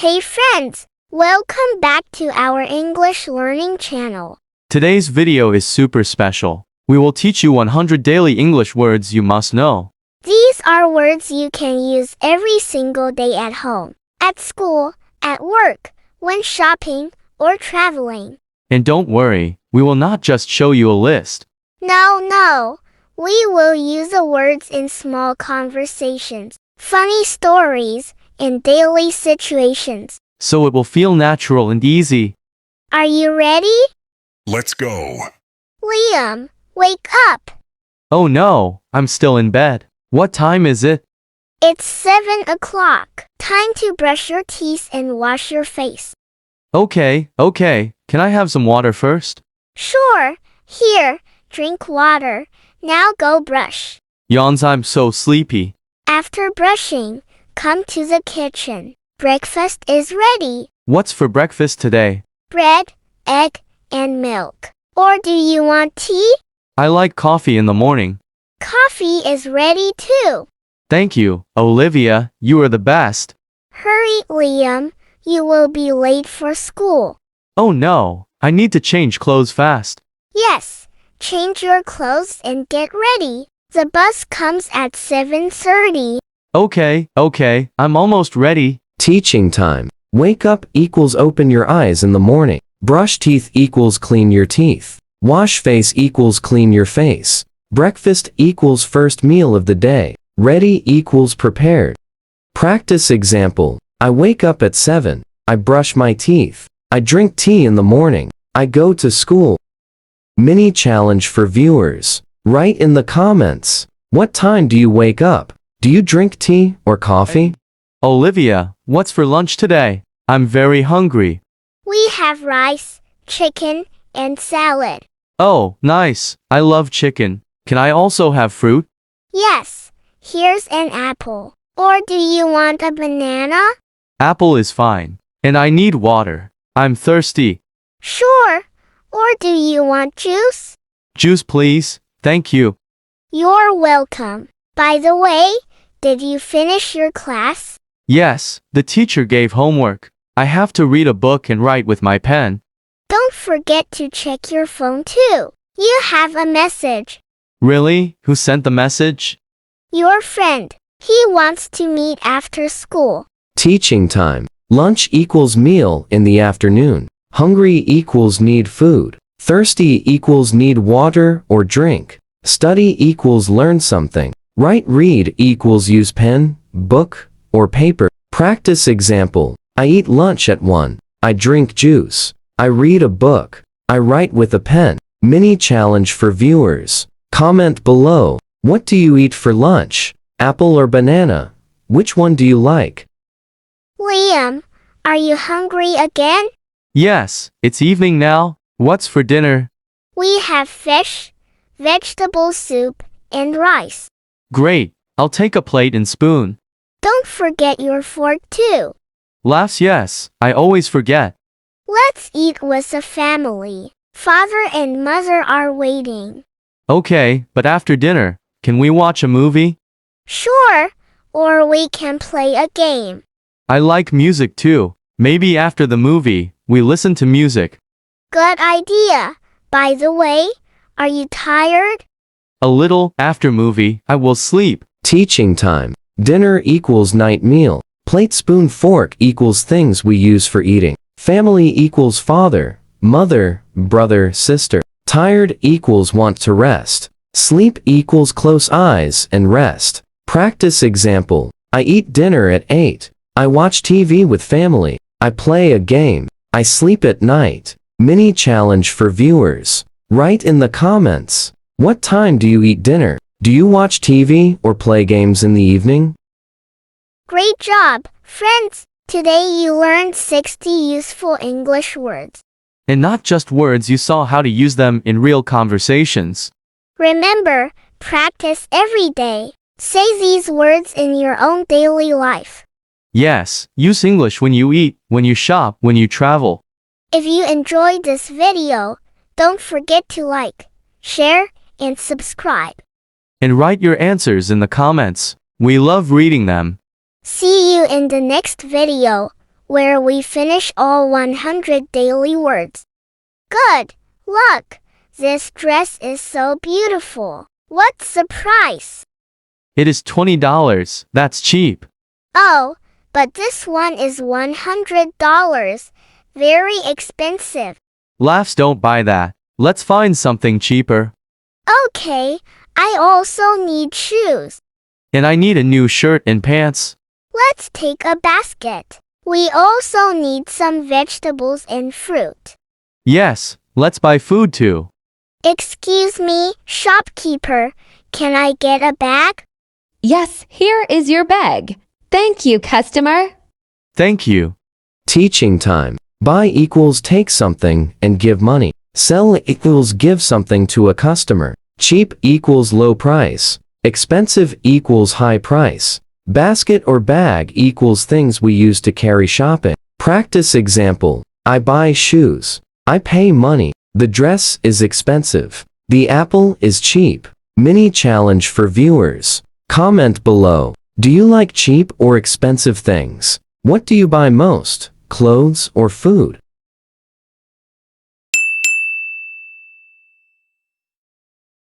Hey friends, welcome back to our English learning channel. Today's video is super special. We will teach you 100 daily English words you must know. These are words you can use every single day at home, at school, at work, when shopping, or traveling. And don't worry, we will not just show you a list. No, we will use the words in small conversations, funny stories, and daily situations. So it will feel natural and easy. Are you ready? Let's go. Liam, wake up! Oh no, I'm still in bed. What time is it? It's 7 o'clock. Time to brush your teeth and wash your face. Okay. Can I have some water first? Sure. Here, drink water. Now go brush. Yawns, I'm so sleepy. After brushing, come to the kitchen. Breakfast is ready. What's for breakfast today? Bread, egg, and milk. Or do you want tea? I like coffee in the morning. Coffee is ready too. Thank you, Olivia, you are the best. Hurry, Liam. You will be late for school. Oh no, I need to change clothes fast. Yes, change your clothes and get ready. The bus comes at 7:30. Okay, I'm almost ready. Teaching time. Wake up equals open your eyes in the morning. Brush teeth equals clean your teeth. Wash face equals clean your face. Breakfast equals first meal of the day. Ready equals prepared. Practice example. I wake up at 7. I brush my teeth. I drink tea in the morning. I go to school. Mini challenge for viewers. Write in the comments. What time do you wake up? Do you drink tea or coffee? Olivia, what's for lunch today? I'm very hungry. We have rice, chicken, and salad. Oh, nice. I love chicken. Can I also have fruit? Yes, here's an apple. Or do you want a banana? Apple is fine. And I need water. I'm thirsty. Sure. Or do you want juice? Juice, please. Thank you. You're welcome. By the way, did you finish your class? Yes, the teacher gave homework. I have to read a book and write with my pen. Don't forget to check your phone too. You have a message. Really? Who sent the message? Your friend. He wants to meet after school. Teaching time. Lunch equals meal in the afternoon. Hungry equals need food. Thirsty equals need water or drink. Study equals learn something. Write read equals use pen, book, or paper. Practice example. I eat lunch at 1. I drink juice. I read a book. I write with a pen. Mini challenge for viewers. Comment below. What do you eat for lunch? Apple or banana? Which one do you like? Liam, are you hungry again? Yes, it's evening now. What's for dinner? We have fish, vegetable soup, and rice. Great. I'll take a plate and spoon. Don't forget your fork too. Laughs, yes. I always forget. Let's eat with the family. Father and mother are waiting. Okay, but after dinner, can we watch a movie? Sure, or we can play a game. I like music too. Maybe after the movie, we listen to music. Good idea. By the way, are you tired? A little. After movie, I will sleep. Teaching time. Dinner equals night meal. Plate, spoon, fork equals things we use for eating. Family equals father, mother, brother, sister. Tired equals want to rest. Sleep equals close eyes and rest. Practice example. I eat dinner at 8. I watch TV with family. I play a game. I sleep at night. Mini challenge for viewers. Write in the comments. What time do you eat dinner? Do you watch TV or play games in the evening? Great job, friends! Today you learned 60 useful English words. And not just words, you saw how to use them in real conversations. Remember, practice every day. Say these words in your own daily life. Yes, use English when you eat, when you shop, when you travel. If you enjoyed this video, don't forget to like, share, and subscribe. And write your answers in the comments. We love reading them. See you in the next video. where we finish all 100 daily words. Good! Look! This dress is so beautiful. What's the price? It is $20. That's cheap. Oh, but this one is $100. Very expensive. Laughs don't buy that. Let's find something cheaper. Okay, I also need shoes. And I need a new shirt and pants. Let's take a basket. We also need some vegetables and fruit. Yes, let's buy food too. Excuse me, shopkeeper, can I get a bag? Yes, here is your bag. Thank you, customer. Thank you. Teaching time. Buy equals take something and give money. Sell equals give something to a customer. Cheap equals low price. Expensive equals high price. Basket or bag equals things we use to carry shopping. Practice example. I buy shoes. I pay money. The dress is expensive. The apple is cheap. Mini challenge for viewers. Comment below. Do you like cheap or expensive things? What do you buy most? Clothes or food?